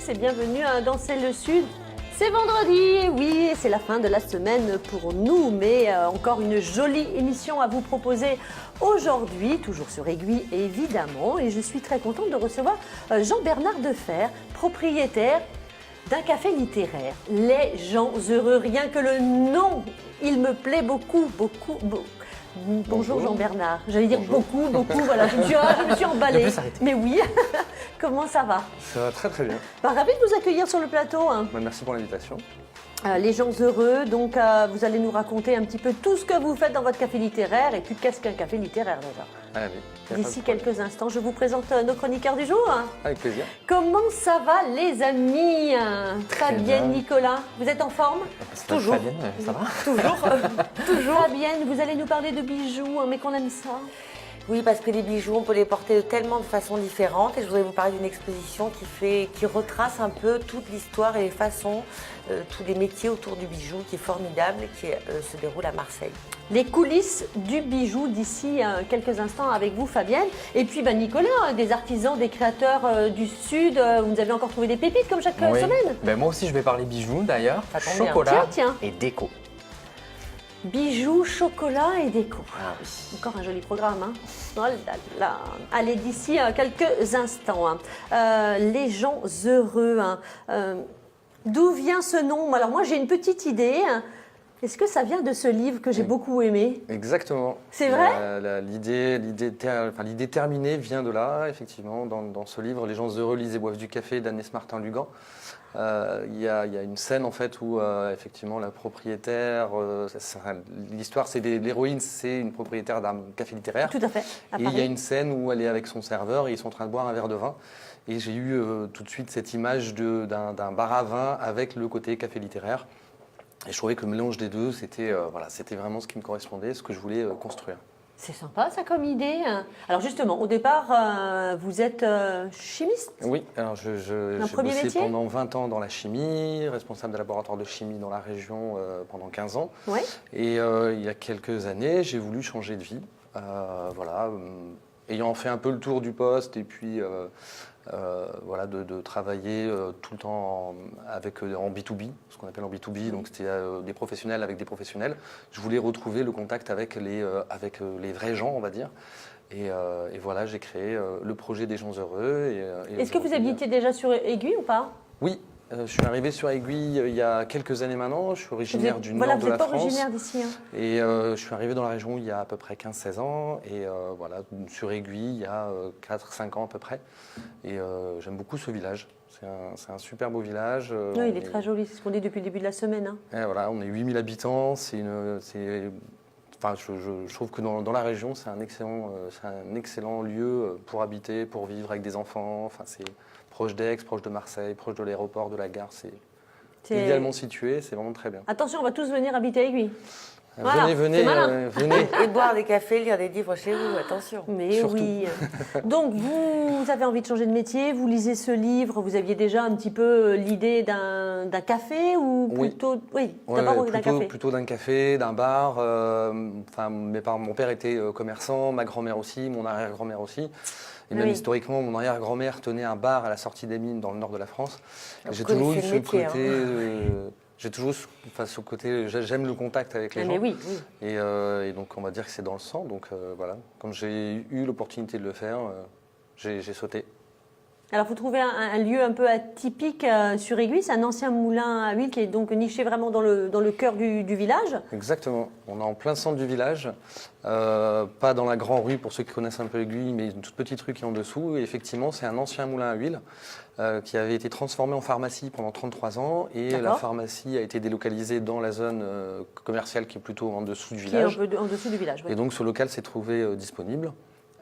tous et bienvenue à Danser le Sud. C'est vendredi, oui, c'est la fin de la semaine pour nous, mais encore une jolie émission à vous proposer aujourd'hui, toujours sur Aiguille évidemment, et je suis très contente de recevoir Jean-Bernard Defer, propriétaire d'un café littéraire. Les gens heureux, rien que le nom, il me plaît beaucoup. Bonjour Jean-Bernard. J'allais dire beaucoup, voilà, je me suis emballée. Mais oui, comment ça va? Ça va très très bien. Ravi de vous accueillir sur le plateau. Merci pour l'invitation. Les gens heureux, donc vous allez nous raconter un petit peu tout ce que vous faites dans votre café littéraire. Et puis qu'est-ce qu'un café littéraire déjà? D'ici quelques instants, je vous présente nos chroniqueurs du jour. Avec plaisir. Comment ça va les amis? Fabienne, Nicolas, vous êtes en forme? Toujours. Fabienne, ça va? Toujours. Fabienne, vous allez nous parler de bijoux, mais qu'on aime ça. Oui, parce que les bijoux, on peut les porter de tellement de façons différentes. Et je voudrais vous parler d'une exposition qui retrace un peu toute l'histoire et les façons, tous les métiers autour du bijou, qui est formidable et qui se déroule à Marseille. Les coulisses du bijou d'ici quelques instants avec vous, Fabienne. Et puis Nicolas, des artisans, des créateurs du Sud. Vous nous avez encore trouvé des pépites comme chaque semaine. Moi aussi, je vais parler bijoux d'ailleurs. Chocolat tiens. Et déco. Bijoux, chocolat et déco. Ah oui. Encore un joli programme. Oh là là. Allez, d'ici quelques instants. Les gens heureux. D'où vient ce nom? Alors moi, j'ai une petite idée. Est-ce que ça vient de ce livre que j'ai beaucoup aimé? Exactement. C'est vrai? L'idée terminée vient de là, effectivement, dans ce livre, Les gens heureux lisent et boivent du café d'Agnès Martin-Lugan. Il y a une scène en fait où effectivement la propriétaire, l'histoire c'est l'héroïne, c'est une propriétaire d'un café littéraire. Tout à fait. Et il y a une scène où elle est avec son serveur et ils sont en train de boire un verre de vin. Et j'ai eu tout de suite cette image d'un bar à vin avec le côté café littéraire. Et je trouvais que le mélange des deux, c'était vraiment ce qui me correspondait, ce que je voulais construire. C'est sympa ça comme idée. Alors justement, au départ, vous êtes chimiste? Oui, alors j'ai bossé pendant 20 ans dans la chimie, responsable de laboratoire de chimie dans la région pendant 15 ans. Ouais. Et il y a quelques années, j'ai voulu changer de vie. Ayant fait un peu le tour du poste et puis de travailler tout le temps en B2B, ce qu'on appelle en B2B, donc c'était des professionnels avec des professionnels. Je voulais retrouver le contact avec les vrais gens, on va dire. Et voilà, j'ai créé le projet des gens heureux. Est-ce que vous habitiez déjà sur Aiguille ou pas? Oui. Je suis arrivé sur Aiguille il y a quelques années maintenant. Je suis originaire du nord de la France. Vous n'êtes pas originaire d'ici. Et je suis arrivé dans la région il y a à peu près 15-16 ans. Et sur Aiguille il y a 4-5 ans à peu près. Et j'aime beaucoup ce village. C'est un super beau village. Oui, il est très joli. C'est ce qu'on dit depuis le début de la semaine. Et voilà, on est 8000 habitants. Je trouve que dans la région, c'est un excellent lieu pour habiter, pour vivre avec des enfants. C'est proche d'Aix, proche de Marseille, proche de l'aéroport, de la gare. C'est idéalement situé, c'est vraiment très bien. Attention, on va tous venir habiter à Aiguille. Voilà, venez. Et boire des cafés, lire des livres chez vous, attention. Mais surtout. Oui. Donc vous avez envie de changer de métier, vous lisez ce livre, vous aviez déjà un petit peu l'idée d'un café ou plutôt... Oui, d'abord d'un café. Plutôt d'un café, d'un bar. Mon père était commerçant, ma grand-mère aussi, mon arrière-grand-mère aussi. Et même historiquement, mon arrière-grand-mère tenait un bar à la sortie des mines dans le nord de la France. J'ai toujours eu ce côté... J'ai toujours ce côté, j'aime le contact avec les gens. Mais oui. Et donc on va dire que c'est dans le sang. Donc voilà, quand j'ai eu l'opportunité de le faire, j'ai sauté. Alors vous trouvez un lieu un peu atypique sur Aiguille, c'est un ancien moulin à huile qui est donc niché vraiment dans le cœur du village. Exactement, on est en plein centre du village, pas dans la grande rue pour ceux qui connaissent un peu Aiguille, mais une toute petite rue qui est en dessous. Et effectivement, c'est un ancien moulin à huile qui avait été transformé en pharmacie pendant 33 ans. Et la pharmacie a été délocalisée dans la zone commerciale qui est plutôt en dessous du village. Qui est un peu en dessous du village, oui. Et donc ce local s'est trouvé disponible.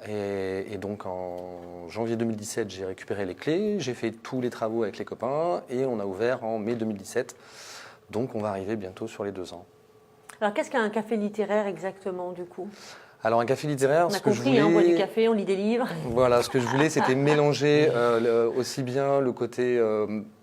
Et donc en janvier 2017, j'ai récupéré les clés, j'ai fait tous les travaux avec les copains et on a ouvert en mai 2017. Donc on va arriver bientôt sur les 2 ans. Alors qu'est-ce qu'un café littéraire exactement du coup? Alors un café littéraire, on a compris, on boit du café, on lit des livres. Voilà, ce que je voulais, c'était mélanger aussi bien le côté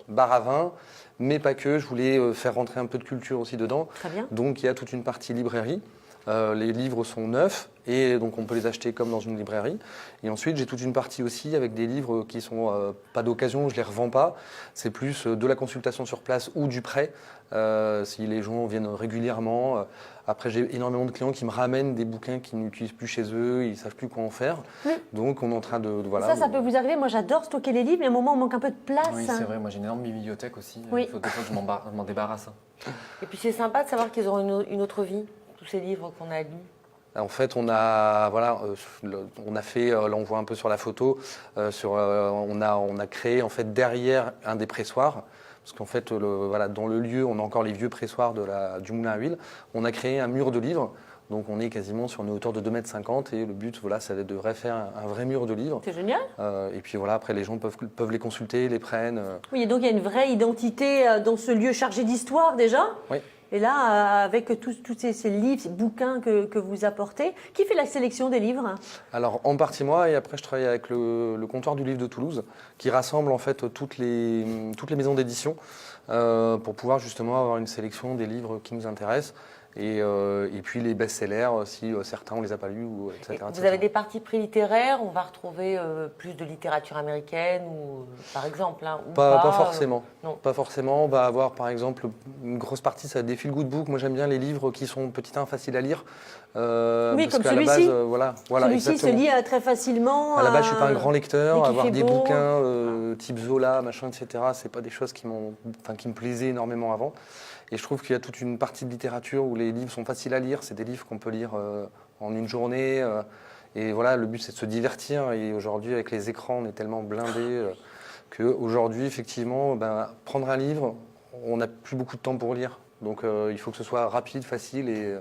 bar à vin, mais pas que. Je voulais faire rentrer un peu de culture aussi dedans. Très bien. Donc il y a toute une partie librairie. Les livres sont neufs et donc on peut les acheter comme dans une librairie. Et ensuite, j'ai toute une partie aussi avec des livres qui sont pas d'occasion, je les revends pas. C'est plus de la consultation sur place ou du prêt. Si les gens viennent régulièrement. Après, j'ai énormément de clients qui me ramènent des bouquins qu'ils n'utilisent plus chez eux, ils ne savent plus quoi en faire. Oui. Donc, on est en train de voilà. Ça peut vous arriver. Moi, j'adore stocker les livres, mais à un moment, on manque un peu de place. Oui, c'est vrai. Moi, j'ai une énorme bibliothèque aussi. Oui. Il faut des fois que je m'en débarrasse. Et puis c'est sympa de savoir qu'ils auront une autre vie, tous ces livres qu'on a lus. En fait, on a fait, là on voit un peu sur la photo, on a créé en fait derrière un des pressoirs. Parce qu'en fait, dans le lieu, on a encore les vieux pressoirs du moulin à huile. On a créé un mur de livres. Donc on est quasiment sur une hauteur de 2,50 m et le but, ça devrait faire un vrai mur de livres. C'est génial. Et puis voilà, après les gens peuvent les consulter, les prennent. Oui, et donc il y a une vraie identité dans ce lieu chargé d'histoire déjà. Oui. Et là, avec tous ces livres, ces bouquins que vous apportez, qui fait la sélection des livres? Alors en partie moi, et après je travaille avec le comptoir du livre de Toulouse, qui rassemble en fait toutes les maisons d'édition pour pouvoir justement avoir une sélection des livres qui nous intéressent. Et puis les best-sellers, si certains on les a pas lus, etc. Vous avez des partis pris littéraires, on va retrouver plus de littérature américaine, par exemple ou pas forcément. Non. Pas forcément. On va avoir par exemple une grosse partie, ça va être des feel-good books. Moi j'aime bien les livres qui sont petit 1 faciles à lire. Oui, parce comme qu'à la celui-ci. base, voilà, Celui-ci se exactement. lit très facilement. À la base, je suis pas un grand lecteur. dès qu'il Avoir fait des beau. bouquins type Zola, machin, etc. C'est pas des choses qui me plaisaient énormément avant. Et je trouve qu'il y a toute une partie de littérature où les livres sont faciles à lire. C'est des livres qu'on peut lire en une journée. Et voilà, le but c'est de se divertir. Et aujourd'hui, avec les écrans, on est tellement blindés qu'aujourd'hui, effectivement, prendre un livre, on n'a plus beaucoup de temps pour lire. Donc il faut que ce soit rapide, facile et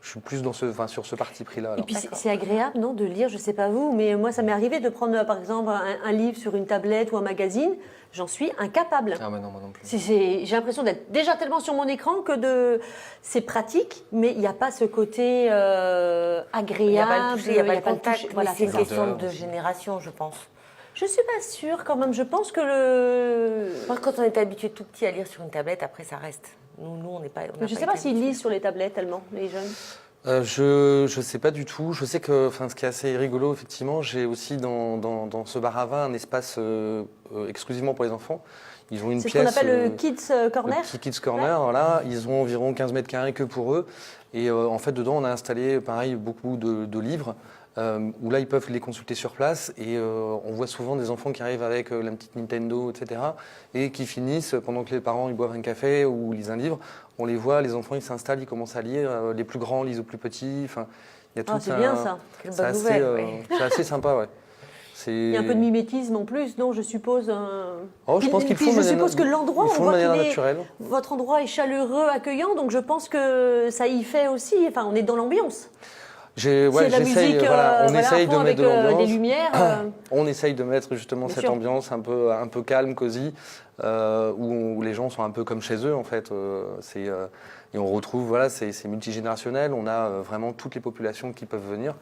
je suis plus sur ce parti pris-là. Et puis c'est agréable, non, de lire, je ne sais pas vous, mais moi ça m'est arrivé de prendre par exemple un livre sur une tablette ou un magazine, j'en suis incapable. Ah, mais non, moi non plus. J'ai l'impression d'être déjà tellement sur mon écran c'est pratique, mais il n'y a pas ce côté agréable. Il n'y a pas le toucher, il n'y a pas le le contact. toucher. Voilà, c'est une question l'odeur de aussi. génération, je pense. Je ne suis pas sûre quand même, je pense que Moi, quand on est habitué tout petit à lire sur une tablette, après ça reste. Nous on n'est pas. Je ne sais pas s'ils lisent sur les tablettes tellement, les jeunes. Je ne sais pas du tout. Je sais que ce qui est assez rigolo, effectivement, j'ai aussi dans ce bar à vin un espace exclusivement pour les enfants. Ils ont une C'est ce pièce. qu'on appelle le Kids Corner. Le petit Kids Corner, voilà. Ils ont environ 15 mètres carrés que pour eux. Et en fait, dedans, on a installé, pareil, beaucoup de livres. Où là ils peuvent les consulter sur place et on voit souvent des enfants qui arrivent avec la petite Nintendo, etc. et qui finissent pendant que les parents ils boivent un café ou lisent un livre. On les voit, les enfants ils s'installent, ils commencent à lire, les plus grands lisent aux plus petits. Enfin, il y a tout C'est bien ça. Quelle c'est bonne assez, nouvelle. Oui. c'est assez sympa, ouais. Il y a un peu de mimétisme en plus, non, je suppose. Oh, je pense qu'ils Puis font je de manière- suppose que l'endroit, ils on font de voit manière qu'il est, naturelle. votre endroit est chaleureux, accueillant, donc je pense que ça y fait aussi. Enfin, on est dans l'ambiance. Ouais, C'est de la j'essaye, musique, voilà, on voilà, essaye à fond de mettre de avec des l'ambiance. lumières. On essaye de mettre justement Bien cette sûr. ambiance un peu calme, cosy, où les gens sont un peu comme chez eux en fait. Et on retrouve, voilà, c'est multigénérationnel. On a vraiment toutes les populations qui peuvent venir.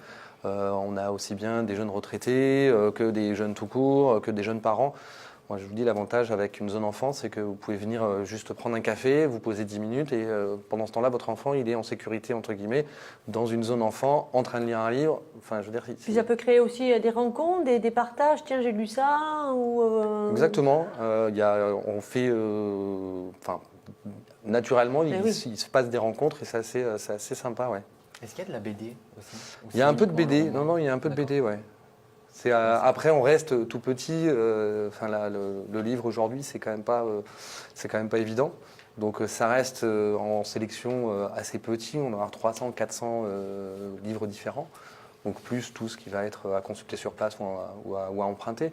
On a aussi bien des jeunes retraités que des jeunes tout court, que des jeunes parents. Moi, je vous dis, l'avantage avec une zone enfant, c'est que vous pouvez venir juste prendre un café, vous poser 10 minutes et pendant ce temps-là, votre enfant, il est en sécurité, entre guillemets, dans une zone enfant, en train de lire un livre. Enfin, je veux dire, Puis ça peut créer aussi des rencontres, des partages. Tiens, j'ai lu ça. Exactement. On fait, naturellement, Mais oui. il se passe des rencontres et c'est assez sympa, ouais. Est-ce qu'il y a de la BD aussi? Il y a un peu de BD. Uniquement, Non, il y a un peu de D'accord. BD, ouais. Après, on reste tout petit. Le livre aujourd'hui, c'est quand même pas évident. Donc, ça reste en sélection assez petit. On aura 300, 400 livres différents. Donc, plus tout ce qui va être à consulter sur place ou à emprunter.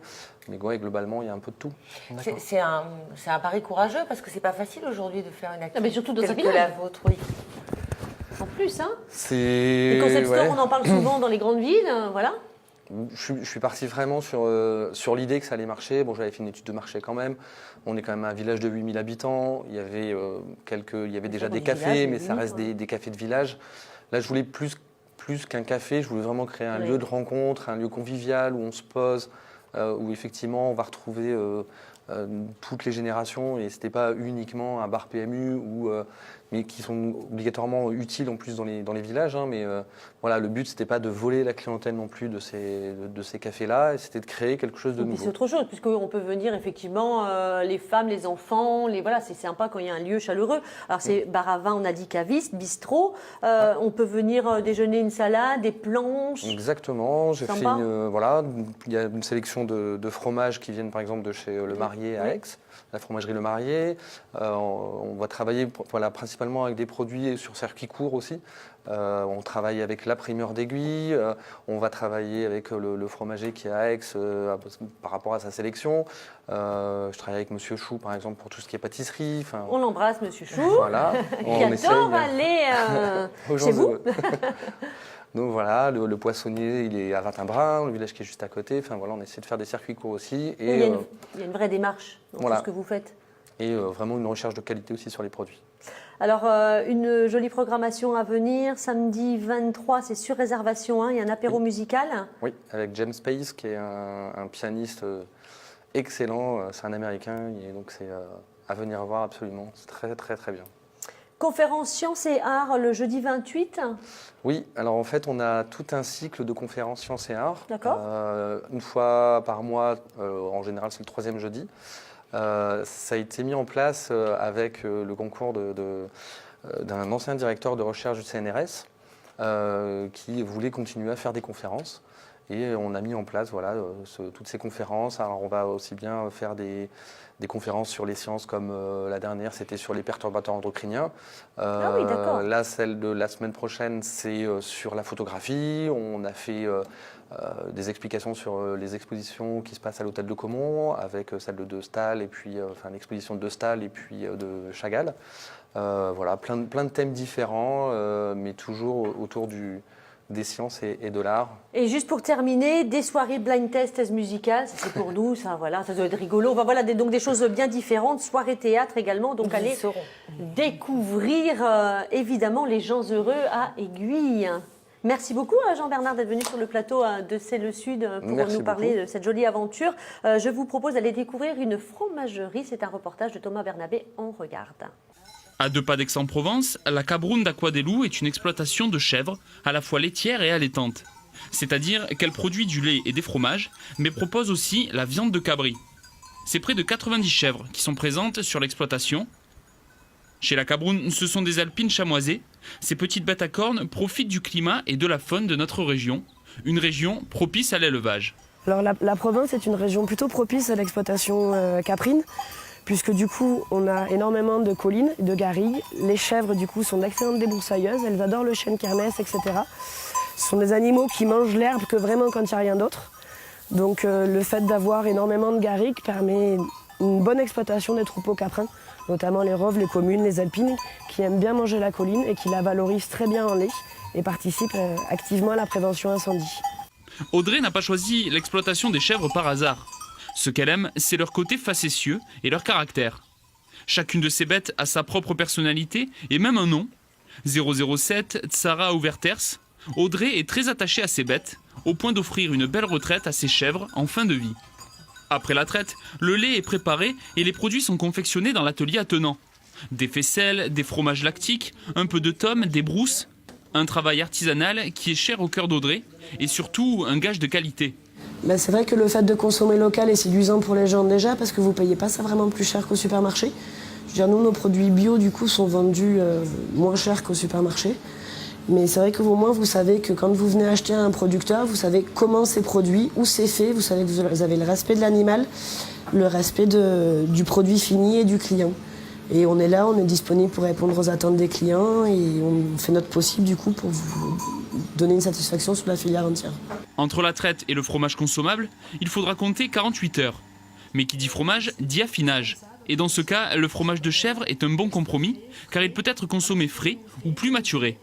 Mais ouais, globalement, il y a un peu de tout. D'accord. C'est un pari courageux parce que c'est pas facile aujourd'hui de faire une activité mais surtout dans un telle que village. la vôtre. Oui. En plus, hein. C'est Les concept ouais. stores, on en parle souvent dans les grandes villes, voilà. Je suis parti vraiment sur l'idée que ça allait marcher. Bon, j'avais fait une étude de marché quand même. On est quand même un village de 8000 habitants. Il y avait déjà Dans des les cafés, villages, mais oui, ça reste ouais. des cafés de village. Là, je voulais plus qu'un café. Je voulais vraiment créer un Oui. lieu de rencontre, un lieu convivial où on se pose, où effectivement on va retrouver toutes les générations. Et c'était pas uniquement un bar PMU où mais qui sont obligatoirement utiles en plus dans les villages. Hein, mais voilà, le but, c'était pas de voler la clientèle non plus de ces cafés-là, et c'était de créer quelque chose de nouveau. C'est autre chose, puisqu'on peut venir effectivement, les femmes, les enfants, voilà, c'est sympa quand il y a un lieu chaleureux. Alors c'est bar à vin, on a dit caviste, bistrot, on peut venir déjeuner une salade, des planches. Exactement, j'ai fait Sympa. voilà, il y a une sélection de fromages qui viennent par exemple de chez Le Marié à Aix, la fromagerie Le Marié. On va travailler voilà, principalement avec des produits sur circuit court aussi. On travaille avec la primeur d'aiguille, on va travailler avec le fromager qui est à Aix par rapport à sa sélection. Je travaille avec Monsieur Chou par exemple pour tout ce qui est pâtisserie. On l'embrasse, Monsieur Chou, voilà, qui adore aller chez vous. Donc voilà, le poissonnier, il est à Ratimbrun, le village qui est juste à côté. Enfin voilà, on essaie de faire des circuits courts aussi. Et il y a une vraie démarche dans tout ce que vous faites. Et vraiment une recherche de qualité aussi sur les produits. Alors, une jolie programmation à venir. Samedi 23, c'est sur réservation. Hein, il y a un apéro musical. Oui, avec James Pace, qui est un pianiste excellent. C'est un Américain, et donc c'est à venir voir absolument. C'est très, très, très bien. Conférence Sciences et Arts le jeudi 28. Oui, alors en fait, on a tout un cycle de conférences Sciences et Arts. D'accord. Une fois par mois, en général, c'est le 3e jeudi. Ça a été mis en place avec le concours d'un ancien directeur de recherche du CNRS qui voulait continuer à faire des conférences. Et on a mis en place voilà, toutes ces conférences. Alors on va aussi bien faire des conférences sur les sciences comme la dernière, c'était sur les perturbateurs endocriniens. Oui, d'accord. Là, celle de la semaine prochaine, c'est sur la photographie. On a fait des explications sur les expositions qui se passent à l'hôtel de Caumont, avec celle de Stahl, et puis l'exposition de Stahl et puis de Chagall. Voilà, plein de thèmes différents, mais toujours autour des sciences et de l'art. Et juste pour terminer, des soirées blind test musicales, c'est pour nous, ça, voilà, ça doit être rigolo. Enfin, voilà, donc des choses bien différentes, soirée théâtre également, donc allez découvrir évidemment les gens heureux à Aiguille. Merci beaucoup Jean-Bernard d'être venu sur le plateau de C'est le Sud pour nous parler de cette jolie aventure. Je vous propose d'aller découvrir une fromagerie, c'est un reportage de Thomas Bernabé, on regarde. À 2 pas d'Aix-en-Provence, la Cabroune d'Aqua des Loups est une exploitation de chèvres, à la fois laitière et allaitante. C'est-à-dire qu'elle produit du lait et des fromages, mais propose aussi la viande de cabri. C'est près de 90 chèvres qui sont présentes sur l'exploitation. Chez la Cabroune, ce sont des alpines chamoisées. Ces petites bêtes à cornes profitent du climat et de la faune de notre région, une région propice à l'élevage. Alors la Provence est une région plutôt propice à l'exploitation caprine, puisque du coup on a énormément de collines et de garrigues. Les chèvres du coup sont d'excellentes débroussailleuses, elles adorent le chêne kermès, etc. Ce sont des animaux qui mangent l'herbe que vraiment quand il n'y a rien d'autre. Donc le fait d'avoir énormément de garrigues permet une bonne exploitation des troupeaux caprins, notamment les roves, les communes, les alpines, qui aiment bien manger la colline et qui la valorisent très bien en lait et participent activement à la prévention incendie. Audrey n'a pas choisi l'exploitation des chèvres par hasard. Ce qu'elle aime, c'est leur côté facétieux et leur caractère. Chacune de ces bêtes a sa propre personnalité et même un nom. 007, Tsara ou Werthers, Audrey est très attachée à ses bêtes, au point d'offrir une belle retraite à ses chèvres en fin de vie. Après la traite, le lait est préparé et les produits sont confectionnés dans l'atelier attenant. Des faisselles, des fromages lactiques, un peu de tome, des brousses. Un travail artisanal qui est cher au cœur d'Audrey et surtout un gage de qualité. C'est vrai que le fait de consommer local est séduisant pour les gens déjà parce que vous ne payez pas ça vraiment plus cher qu'au supermarché. Je veux dire, nous, nos produits bio du coup sont vendus moins cher qu'au supermarché. Mais c'est vrai que au moins vous savez que quand vous venez acheter un producteur, vous savez comment c'est produit, où c'est fait, vous savez que vous avez le respect de l'animal, le respect du produit fini et du client. Et on est là, on est disponible pour répondre aux attentes des clients et on fait notre possible du coup pour vous donner une satisfaction sur la filière entière. Entre la traite et le fromage consommable, il faudra compter 48 heures. Mais qui dit fromage, dit affinage. Et dans ce cas, le fromage de chèvre est un bon compromis car il peut être consommé frais ou plus maturé.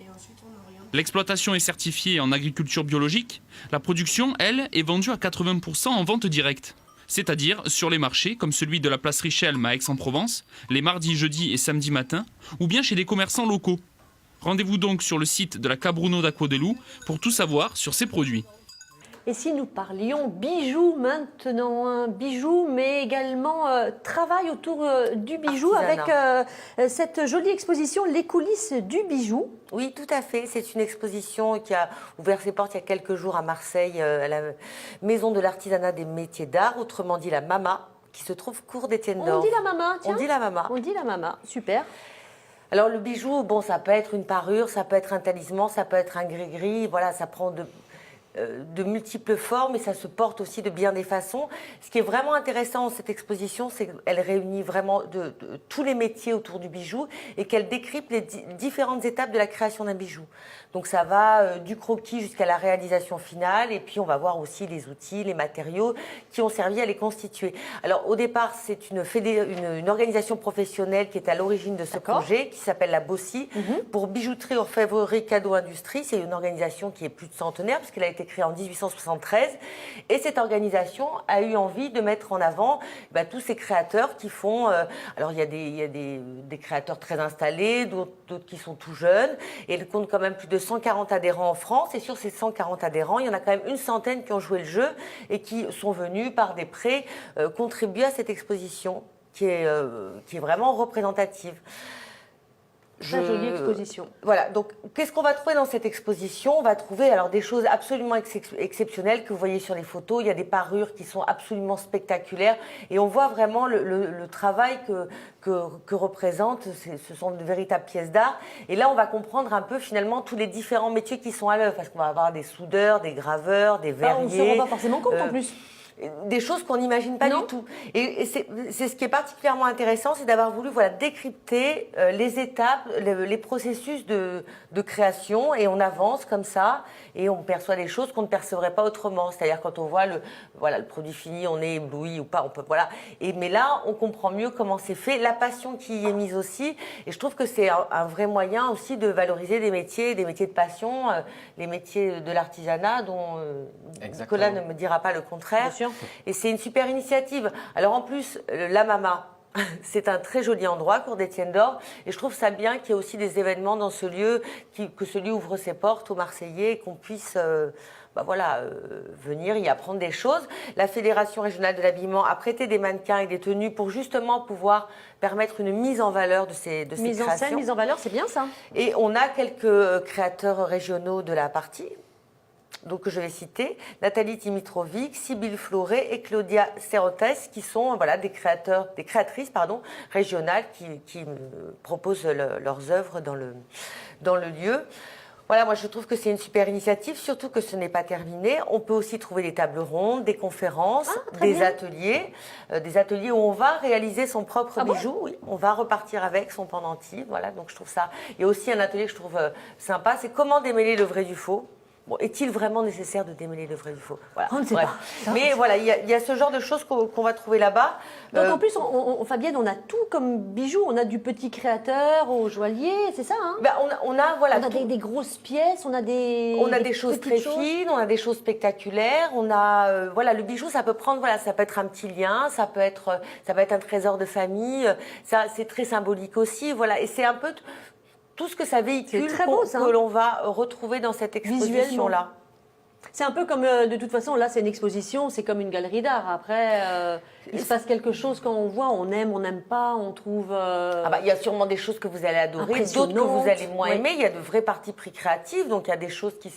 L'exploitation est certifiée en agriculture biologique. La production, elle, est vendue à 80% en vente directe. C'est-à-dire sur les marchés comme celui de la place Richelme à Aix-en-Provence, les mardis, jeudis et samedis matins, ou bien chez des commerçants locaux. Rendez-vous donc sur le site de la Cabruno d'Aqua des Loups pour tout savoir sur ces produits. Et si nous parlions bijoux maintenant, hein, bijoux, mais également travail autour du bijou Artisanat. avec cette jolie exposition Les coulisses du bijou. Oui, tout à fait. C'est une exposition qui a ouvert ses portes il y a quelques jours à Marseille, à la Maison de l'Artisanat des Métiers d'Art, autrement dit la MAMA, qui se trouve cours d'Étienne-Dorf. On dit la mama, tiens. On dit la MAMA. On dit la mama, super. Alors le bijou, bon, ça peut être une parure, ça peut être un talisman, ça peut être un gris-gris, voilà, ça prend de multiples formes et ça se porte aussi de bien des façons. Ce qui est vraiment intéressant dans cette exposition, c'est qu'elle réunit vraiment de tous les métiers autour du bijou et qu'elle décrypte les différentes étapes de la création d'un bijou. Donc ça va du croquis jusqu'à la réalisation finale et puis on va voir aussi les outils, les matériaux qui ont servi à les constituer. Alors au départ, c'est une organisation professionnelle qui est à l'origine de ce projet qui s'appelle la BOSSI pour bijouterie, orfèvrerie, cadeau, industrie. C'est une organisation qui est plus de centenaire puisqu'elle a été créée en 1873 et cette organisation a eu envie de mettre en avant tous ces créateurs qui font... alors il y a des créateurs très installés, d'autres qui sont tout jeunes et elle compte quand même plus de 140 adhérents en France et sur ces 140 adhérents, il y en a quand même une centaine qui ont joué le jeu et qui sont venus par des prêts contribuer à cette exposition qui est vraiment représentative. Très jolie exposition. Voilà, donc qu'est-ce qu'on va trouver dans cette exposition? On va trouver alors des choses absolument exceptionnelles que vous voyez sur les photos. Il y a des parures qui sont absolument spectaculaires et on voit vraiment le travail que représentent. Ce sont de véritables pièces d'art. Et là, on va comprendre un peu finalement tous les différents métiers qui sont à l'œuvre parce qu'on va avoir des soudeurs, des graveurs, des verriers. On ne se rend pas forcément compte en plus. Des choses qu'on n'imagine pas du tout. Et c'est ce qui est particulièrement intéressant, c'est d'avoir voulu décrypter les étapes, les processus de création, et on avance comme ça, et on perçoit des choses qu'on ne percevrait pas autrement. C'est-à-dire quand on voit le produit fini, on est ébloui ou pas, mais là, on comprend mieux comment c'est fait, la passion qui y est mise aussi, et je trouve que c'est un vrai moyen aussi de valoriser des métiers de passion, les métiers de l'artisanat dont Nicolas ne me dira pas le contraire. Et c'est une super initiative. Alors en plus, la MAMA, c'est un très joli endroit, cours d'Étienne-Dorf, et je trouve ça bien qu'il y ait aussi des événements dans ce lieu, que ce lieu ouvre ses portes aux Marseillais et qu'on puisse venir y apprendre des choses. La Fédération régionale de l'habillement a prêté des mannequins et des tenues pour justement pouvoir permettre une mise en valeur de ces créations. Mise en scène, mise en valeur, c'est bien ça. Et on a quelques créateurs régionaux de la partie. Donc je vais citer Nathalie Dimitrovic, Sybille Floré et Claudia Serrotes, qui sont des créatrices régionales qui proposent leurs œuvres dans le lieu. Voilà, moi je trouve que c'est une super initiative, surtout que ce n'est pas terminé. On peut aussi trouver des tables rondes, des conférences, des ateliers où on va réaliser son propre bijou. Oui, on va repartir avec son pendentif. Voilà, donc je trouve ça. Il y a aussi un atelier que je trouve sympa, c'est comment démêler le vrai du faux. Bon, est-il vraiment nécessaire de démêler le vrai du faux? Voilà. On ne sait pas. Mais voilà, il y a ce genre de choses qu'on va trouver là-bas. Donc en plus, Fabienne, on a tout comme bijoux. On a du petit créateur au joaillier, c'est ça on a des grosses pièces, on a des choses très fines, on a des choses spectaculaires. On a le bijou, ça peut prendre ça peut être un petit lien, ça peut être un trésor de famille. Ça, c'est très symbolique aussi. Voilà, et c'est un peu tout ce que ça véhicule que l'on va retrouver dans cette exposition-là. C'est un peu comme, de toute façon, là c'est une exposition, c'est comme une galerie d'art. Après, il se passe quelque chose quand on voit, on aime, on n'aime pas, on trouve... il y a sûrement des choses que vous allez adorer, d'autres que vous allez moins aimer. Il y a de vrais partis pris créatifs, donc il y a des choses qui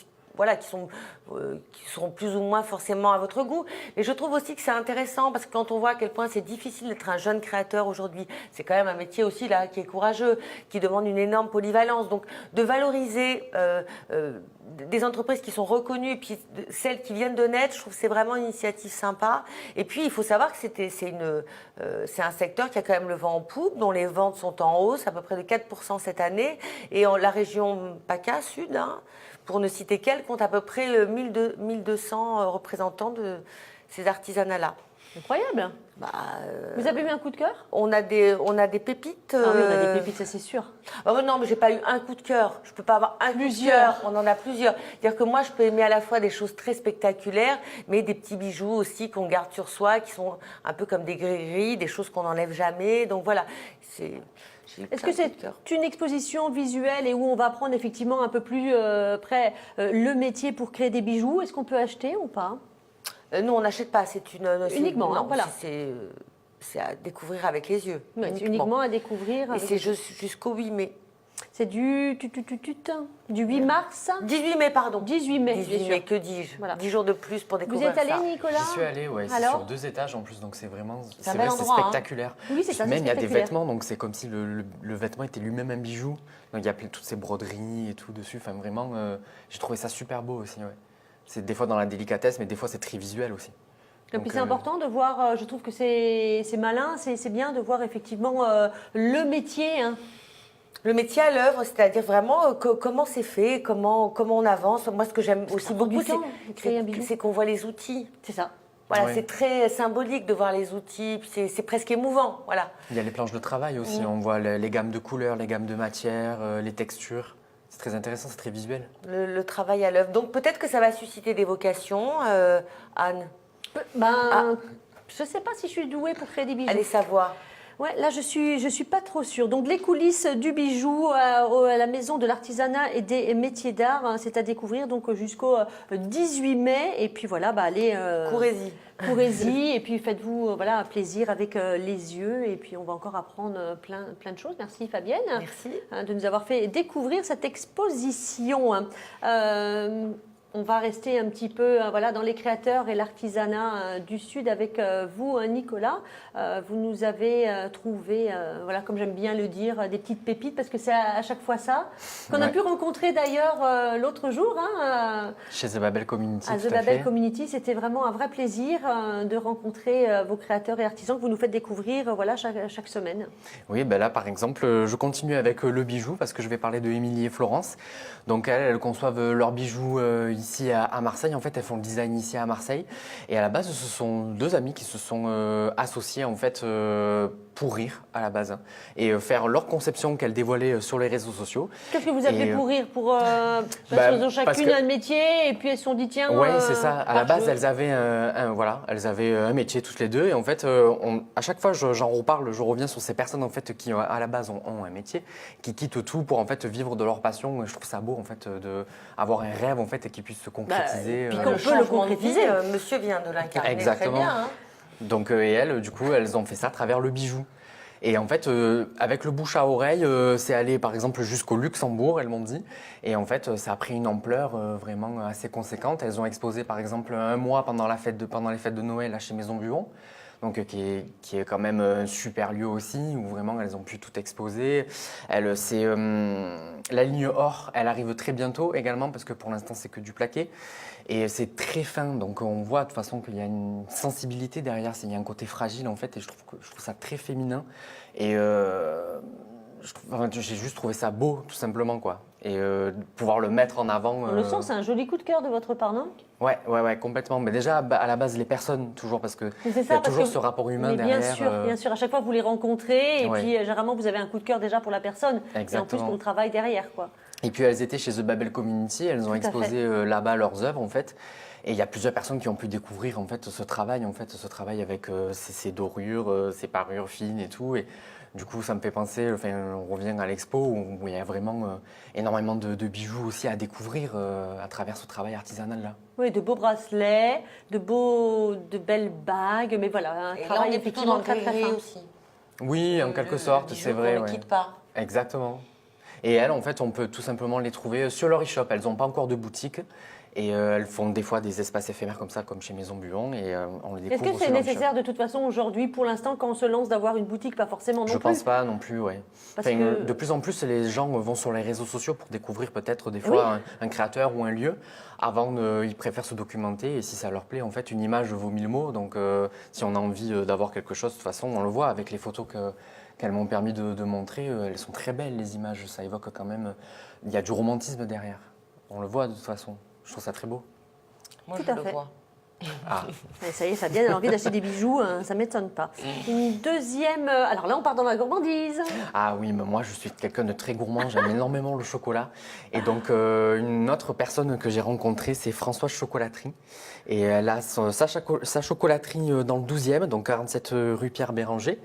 seront plus ou moins forcément à votre goût. Mais je trouve aussi que c'est intéressant parce que quand on voit à quel point c'est difficile d'être un jeune créateur aujourd'hui, c'est quand même un métier aussi là qui est courageux, qui demande une énorme polyvalence. Donc de valoriser des entreprises qui sont reconnues et puis celles qui viennent de naître, je trouve que c'est vraiment une initiative sympa. Et puis il faut savoir que c'est un secteur qui a quand même le vent en poupe, dont les ventes sont en hausse, à peu près de 4% cette année. Et la région PACA Sud, pour ne citer qu'elle, compte à peu près 1200 représentants de ces artisanats-là. Incroyable. Bah, Vous avez eu un coup de cœur? on a des pépites. Ah oui, on a des pépites, ça c'est sûr. Oh non, mais j'ai pas eu un coup de cœur. Je peux pas avoir un Plusieurs. coup de cœur. On en a plusieurs. C'est-à-dire que moi, je peux aimer à la fois des choses très spectaculaires, mais des petits bijoux aussi qu'on garde sur soi, qui sont un peu comme des gris-gris, des choses qu'on n'enlève jamais. Donc voilà. J'ai eu Est-ce plein que de c'est coups de cœur. une exposition visuelle et où on va apprendre effectivement un peu plus près le métier pour créer des bijoux? Est-ce qu'on peut acheter ou pas? Non, on n'achète pas. C'est Uniquement, hein, non, voilà. C'est à découvrir avec les yeux. Ouais, c'est uniquement à découvrir. Et avec- c'est jusqu'au 8 mai. C'est du 8 mars 18 mai, pardon. 18 mai, 18 bien mai, sûr. que dis-je. Voilà. 10 jours de plus pour Vous y découvrir êtes allé, ça. Nicolas? J'y suis allé, ouais. C'est Alors sur 2 étages en plus, donc c'est vraiment. C'est un bel vrai, c'est endroit, hein. spectaculaire. Oui, c'est ça, c'est Même il y a des spectaculaire. vêtements, donc c'est comme si le vêtement était lui-même un bijou. Donc il y a toutes ces broderies et tout dessus. Enfin vraiment, j'ai trouvé ça super beau aussi. Ouais. C'est des fois dans la délicatesse, mais des fois c'est très visuel aussi. Et puis c'est important de voir, je trouve que c'est malin, c'est bien de voir effectivement le métier. Hein. Le métier à l'œuvre, c'est-à-dire vraiment comment c'est fait, comment on avance. Moi, ce que j'aime aussi prend du beaucoup, temps de créer un bijou. c'est qu'on voit les outils. C'est ça. Voilà, Ouais. c'est très symbolique de voir les outils, puis c'est presque émouvant. Voilà. Il y a les planches de travail aussi. On voit les gammes de couleurs, les gammes de matières, les textures. C'est très intéressant, c'est très visuel. Le travail à l'œuvre. Donc peut-être que ça va susciter des vocations, Anne. Je ne sais pas si je suis douée pour créer des bijoux. Allez savoir. Ouais, là je suis pas trop sûre. Donc les coulisses du bijou à la maison de l'artisanat et des métiers d'art, hein, c'est à découvrir donc jusqu'au 18 mai. Et puis voilà, allez. Courez-y. Courez-y et puis faites-vous voilà plaisir avec les yeux et puis on va encore apprendre plein de choses. Merci Fabienne. Merci. De nous avoir fait découvrir cette exposition. On va rester un petit peu voilà, dans les créateurs et l'artisanat du Sud avec vous, Nicolas. Vous nous avez trouvé, voilà, comme j'aime bien le dire, des petites pépites parce que c'est à chaque fois ça. Qu'on a Ouais. pu rencontrer d'ailleurs l'autre jour Chez The Babel Community, à tout The à Babel fait. Community. C'était vraiment un vrai plaisir de rencontrer vos créateurs et artisans que vous nous faites découvrir voilà, chaque semaine. Oui, ben là, par exemple, je continue avec le bijou parce que je vais parler de Émilie et Florence. Donc, elles conçoivent leurs bijoux ici à Marseille. En fait, elles font le design ici à Marseille. Et à la base, ce sont deux amis qui se sont associés, en fait, pour rire, à la base, hein, et faire leur conception qu'elles dévoilaient sur les réseaux sociaux. Qu'est-ce que vous appelez Et, pour rire parce bah, qu'elles ont parce chacune que- un métier et puis elles se sont dit tiens. Oui, c'est ça. À la par base, jeu. elles avaient elles avaient un métier toutes les deux. Et en fait, à chaque fois, j'en reparle, je reviens sur ces personnes en fait qui à la base ont un métier, qui quittent tout pour en fait vivre de leur passion. Et je trouve ça beau en fait de avoir un rêve en fait et qui puisse se concrétiser. puis euh, qu'on Le peut le changement de vie, concrétiser. monsieur vient de l'incarner. Exactement. Très bien, hein. Donc, et elles, du coup, elles ont fait ça à travers le bijou. Et en fait, avec le bouche à oreille, c'est allé par exemple jusqu'au Luxembourg, elles m'ont dit. Et en fait, ça a pris une ampleur vraiment assez conséquente. Elles ont exposé par exemple un mois pendant les fêtes de Noël là, chez Maison Buon. Donc, qui est quand même un super lieu aussi, où vraiment elles ont pu tout exposer. La ligne or, elle arrive très bientôt également, parce que pour l'instant, c'est que du plaqué. Et c'est très fin, donc on voit de toute façon qu'il y a une sensibilité derrière, il y a un côté fragile en fait, et je trouve ça très féminin. Et j'ai juste trouvé ça beau, tout simplement, quoi. Et pouvoir le mettre en avant. On le sent, c'est un joli coup de cœur de votre part, non? Ouais, complètement. Mais déjà, à la base, les personnes, toujours, parce que C'est il y ça, a parce toujours que- ce rapport humain Mais derrière. bien sûr, à chaque fois vous les rencontrez et Ouais. puis généralement vous avez un coup de cœur déjà pour la personne et en plus Exactement. pour le travail derrière quoi. Et puis elles étaient chez The Babel Community, elles ont Tout à exposé là-bas leurs œuvres en fait. Et il y a plusieurs personnes qui ont pu découvrir en fait ce travail avec ces dorures, ces parures fines et tout. Et du coup, ça me fait penser, on revient à l'expo où il y a vraiment énormément de bijoux aussi à découvrir à travers ce travail artisanal là. Oui, de beaux bracelets, de belles bagues, mais voilà, un Et là, travail on est plutôt effectivement dans très le très gris fin. aussi. Oui, en Le quelque sorte, bijou c'est vrai. qu'on ne ouais. quitte pas. Exactement. Et elles, en fait, on peut tout simplement les trouver sur leur e-shop. Elles n'ont pas encore de boutique. Et elles font des fois des espaces éphémères comme ça, comme chez Maison Buon. Et on les Est-ce découvre que c'est sur leur nécessaire e-shop. de toute façon aujourd'hui, pour l'instant, quand on se lance, d'avoir une boutique? Pas forcément non Je plus. pense pas non plus, ouais. Parce Enfin, que- de plus en plus, les gens vont sur les réseaux sociaux pour découvrir peut-être des fois un créateur ou un lieu. Avant, ils préfèrent se documenter et si ça leur plaît, en fait, une image vaut 1000 mots. Donc, si on a envie d'avoir quelque chose, de toute façon, on le voit avec les photos qu'elles m'ont permis de montrer. Elles sont très belles, les images. Ça évoque quand même... Il y a du romantisme derrière. On le voit de toute façon. Je trouve ça très beau. Moi, Tout je à le fait. vois. Ah. Ouais, ça y est, Fabienne, elle a envie d'acheter des bijoux, hein, ça ne m'étonne pas. Une deuxième... alors là, on part dans la gourmandise. Ah oui, mais moi je suis quelqu'un de très gourmand, j'aime énormément le chocolat. Et donc une autre personne que j'ai rencontrée, c'est Françoise Chocolaterie. Et elle a sa chocolaterie dans le 12e, donc 47 rue Pierre Béranger.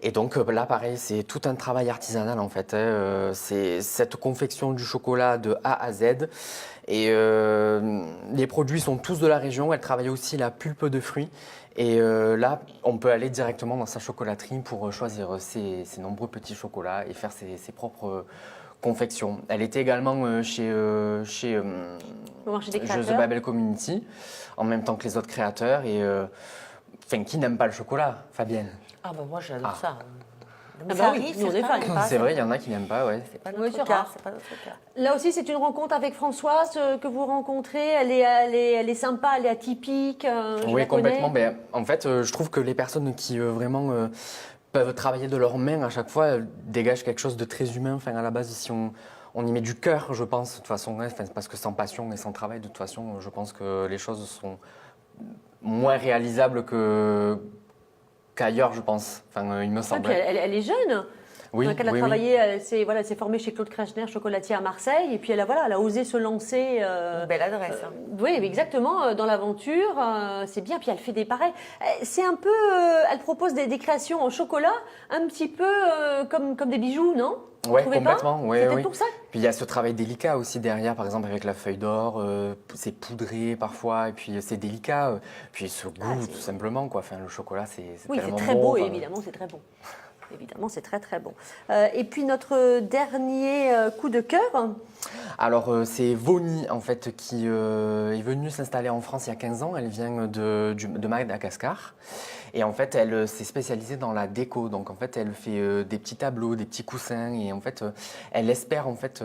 Et donc là, pareil, c'est tout un travail artisanal en fait. C'est cette confection du chocolat de A à Z. Et les produits sont tous de la région. Elle travaille aussi la pulpe de fruits. Et là, on peut aller directement dans sa chocolaterie pour choisir ses nombreux petits chocolats et faire ses propres confections. Elle était également chez Au marché des Jeux créateurs. Babel Community, en même temps que les autres créateurs. Et enfin, qui n'aime pas le chocolat, Fabienne? Ah bah moi j'adore Ah. ça. Ah Ça bah oui, arrive, nous, on est certains fans. n'aiment pas, C'est vrai, il y en a qui n'aiment pas, ouais. C'est pas Oui, notre c'est cas. rare. C'est pas notre cas. Là aussi, c'est une rencontre avec Françoise que vous rencontrez. Elle est sympa, elle est atypique. Je Oui, la complètement. connais. Ben, en fait, je trouve que les personnes qui vraiment peuvent travailler de leurs mains à chaque fois dégagent quelque chose de très humain. Enfin, à la base, si on y met du cœur, je pense, de toute façon, hein, parce que sans passion et sans travail, de toute façon, je pense que les choses sont moins réalisables qu'ailleurs, je pense. Enfin, il me Ouais, semble. puis elle est jeune. Oui, Donc elle a oui, oui. travaillé, elle s'est formée chez Claude Krechner, chocolatier à Marseille. Et puis elle a osé se lancer. Une belle adresse. Hein. Oui, mais exactement, dans l'aventure, c'est bien. Puis elle fait des pareils. C'est un peu, elle propose des créations en chocolat, un petit peu comme des bijoux, non? Vous Ouais, trouvez complètement. pas Ouais, C'est peut-être oui. pour ça. Puis il y a ce travail délicat aussi derrière, par exemple avec la feuille d'or, c'est poudré parfois, et puis c'est délicat. Puis ce goût, tout simplement, quoi. Enfin, le chocolat, c'est Oui, c'est tellement très bon, beau, enfin, évidemment, c'est très bon. Évidemment, c'est très très bon. Et puis notre dernier coup de cœur. Alors, c'est Voni, en fait, qui est venue s'installer en France il y a 15 ans. Elle vient de Madagascar. Et en fait, elle s'est spécialisée dans la déco. Donc, en fait, elle fait des petits tableaux, des petits coussins. Et en fait, elle espère, en fait,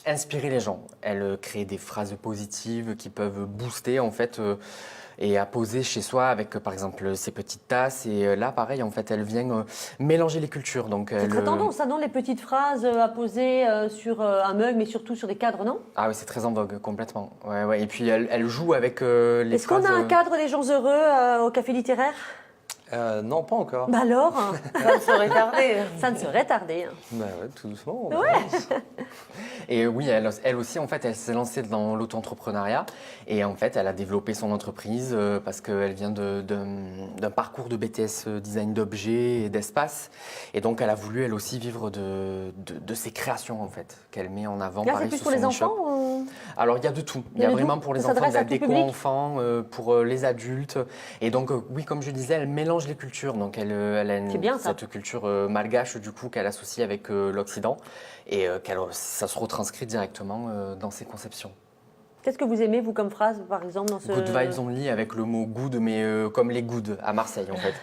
inspirer les gens. Elle crée des phrases positives qui peuvent booster, en fait, et à poser chez soi avec, par exemple, ses petites tasses. Et là, pareil, en fait, elle vient mélanger les cultures. Donc, C'est très tendance, ça, non? Les petites phrases à poser sur un mug, mais surtout sur des cadres, non? Ah oui, c'est très en vogue, complètement. Ouais, ouais. Et puis elle joue avec les Est-ce qu'on phrases. a un cadre des gens heureux au café littéraire? Non, pas encore. Bah alors, Ça ne saurait tarder. ça ne serait tardé. Hein. Bah ouais, tout doucement. Et oui, elle aussi, en fait, elle s'est lancée dans l'auto-entrepreneuriat. Et en fait, elle a développé son entreprise parce qu'elle vient d'un parcours de BTS design d'objets et d'espace. Et donc, elle a voulu, elle aussi, vivre de ses créations, en fait, qu'elle met en avant. Là, c'est pareil, plus sous pour les son enfants e-shop. ou... Alors, il y a de tout. Il y Il y a a de vraiment tout. pour les Ça enfants, de s'adresse la à tout déco public. enfants, pour les adultes. Et donc, oui, comme je disais, elle mélange les cultures. Donc, elle a C'est bien, ça. cette culture malgache, du coup, qu'elle associe avec l'Occident. Et ça se retranscrit directement dans ses conceptions. Qu'est-ce que vous aimez, vous, comme phrase, par exemple, dans ce... Good vibes only avec le mot good, mais comme les good à Marseille, en fait.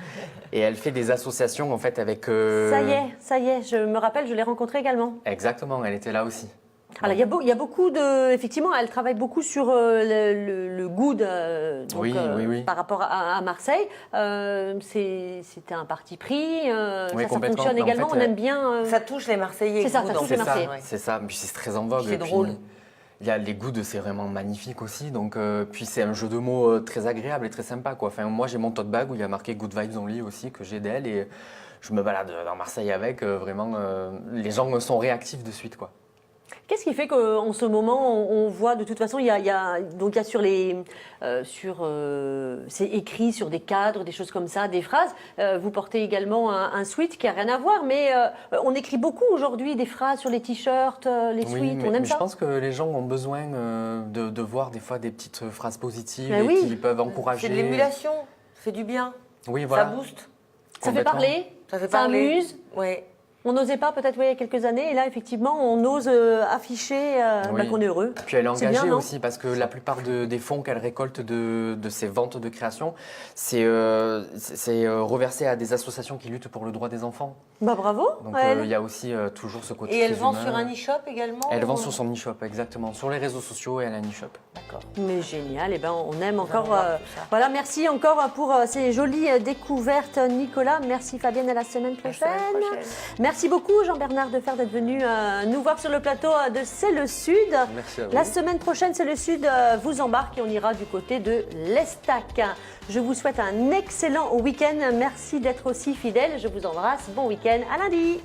Et elle fait des associations, en fait, avec... Ça y est, je me rappelle, je l'ai rencontrée également. Exactement, elle était là aussi. Alors, il y a beaucoup de... Effectivement, elle travaille beaucoup sur le good donc, Oui, oui. par rapport à Marseille. C'était un parti pris. Oui, Ça complètement. fonctionne Mais en également. fait, On aime bien... Ça touche les Marseillais. C'est ça, vous, ça donc. touche les C'est ça, Marseillais. Ouais. c'est ça. Puis c'est très en vogue. C'est Puis, drôle. Il y a les goods, c'est vraiment magnifique aussi. Donc, puis c'est un jeu de mots très agréable et très sympa, quoi. Enfin, moi, j'ai mon tote bag où il y a marqué Good Vibes Only aussi, que j'ai d'elle. Et je me balade dans Marseille avec. Vraiment, les gens sont réactifs de suite, quoi. Qu'est-ce qui fait qu'en ce moment, on voit de toute façon, il y a sur les, c'est écrit sur des cadres, des choses comme ça, des phrases. Vous portez également un sweat qui a rien à voir, mais on écrit beaucoup aujourd'hui des phrases sur les t-shirts, les Oui, sweats. mais, On aime mais ça. je pense que les gens ont besoin de voir des fois des petites phrases positives Mais et oui. qui peuvent encourager. C'est de l'émulation. C'est du bien. Oui, voilà. Ça booste. Ça fait Complètement. parler, Ça fait ça parler. amuse. Oui. On n'osait pas peut-être il y a quelques années, et là effectivement, on ose afficher Oui. qu'on est heureux. Puis elle est C'est engagée bien, non aussi parce que la plupart des fonds qu'elle récolte de ses ventes de création, c'est reversé à des associations qui luttent pour le droit des enfants. Bah bravo. Donc à elle. il y a aussi toujours ce côté Et elle très vend humain. sur un e-shop également Elle vend ou- sur son e-shop, exactement. Sur les réseaux sociaux, elle a un e-shop. D'accord. Mais génial, et ben on aime encore. allons voir tout ça. Voilà, merci encore pour ces jolies découvertes, Nicolas. Merci Fabienne, à la semaine La prochaine. semaine prochaine. Merci. Merci beaucoup Jean-Bernard Defert d'être venu nous voir sur le plateau de C'est le Sud. Merci à vous. La semaine prochaine, C'est le Sud vous embarque et on ira du côté de l'Estac. Je vous souhaite un excellent week-end. Merci d'être aussi fidèle. Je vous embrasse. Bon week-end. À lundi.